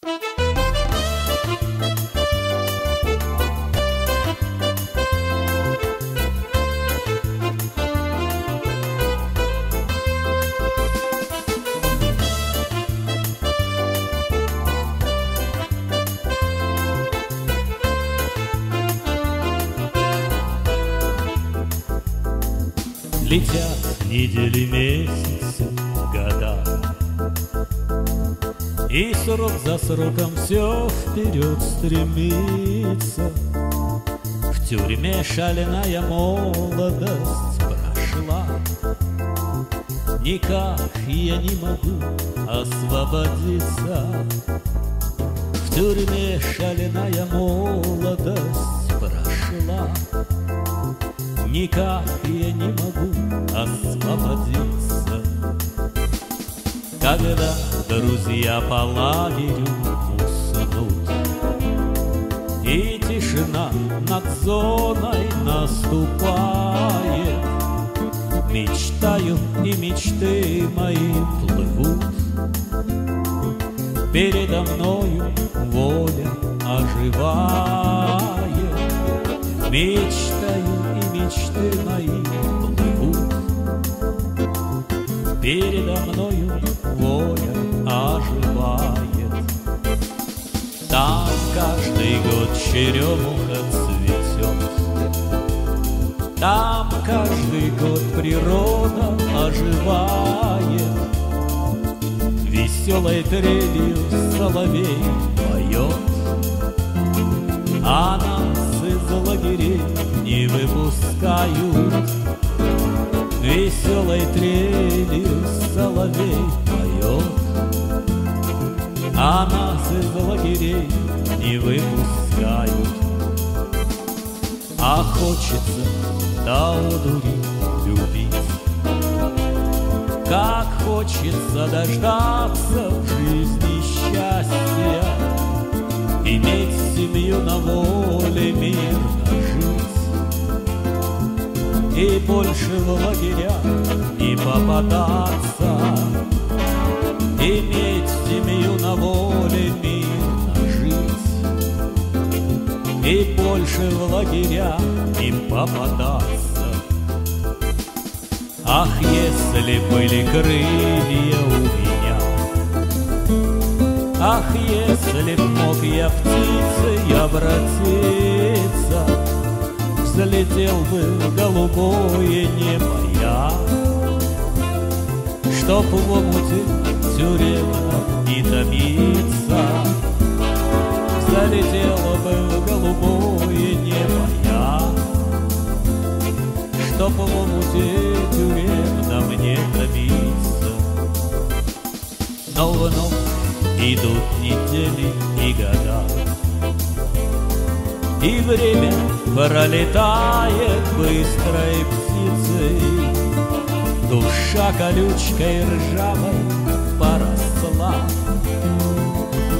Летят недели, месяцы, года, и срок за сроком все вперед стремится. В тюрьме шаленая молодость прошла, никак я не могу освободиться. В тюрьме шаленая молодость прошла, никак я не могу освободиться. Когда друзья по лагерю уснут, и тишина над зоной наступает, мечтаю, и мечты мои плывут. Передо мною воля оживает, мечтаю, и мечты мои плывут. Передо мною воля оживает. Там каждый год черемуха цветет, там каждый год природа оживает. Веселой трелью соловей поет, а нас из лагерей не выпускают. Веселой трелью соловей поет, а нас из лагерей не выпускают. А хочется до одури любить, как хочется дождаться в жизни счастья, иметь семью на воле, мирно жить, и больше в лагеря не попадаться, иметь семью на воле, мирно жить, и больше в лагеря не попадаться. Ах, если были крылья у меня, ах, если б мог я птицей обратиться, взлетел бы в голубое небо я, чтоб в омуте тюремном не томиться. Взлетел бы в голубое небо я, чтоб в омуте тюремном не томиться. Но вновь идут недели и года, и время пролетает быстрой птицей. Душа колючкой ржавой поросла,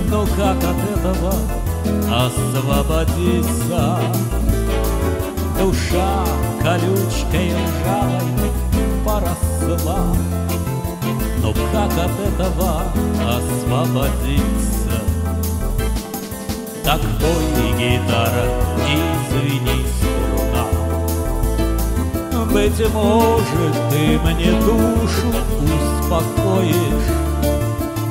но как от этого освободиться? Душа колючкой ржавой поросла, но как от этого освободиться? Так пой, гитара, извини, струна, быть может, ты мне душу успокоишь.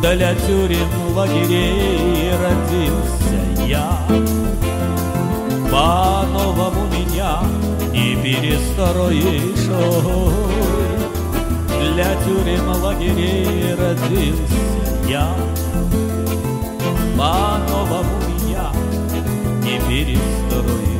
Для тюрем лагерей родился я, по-новому меня не перестроишь. Ой, для тюрем лагерей родился я, по-новому меня не перестроишь.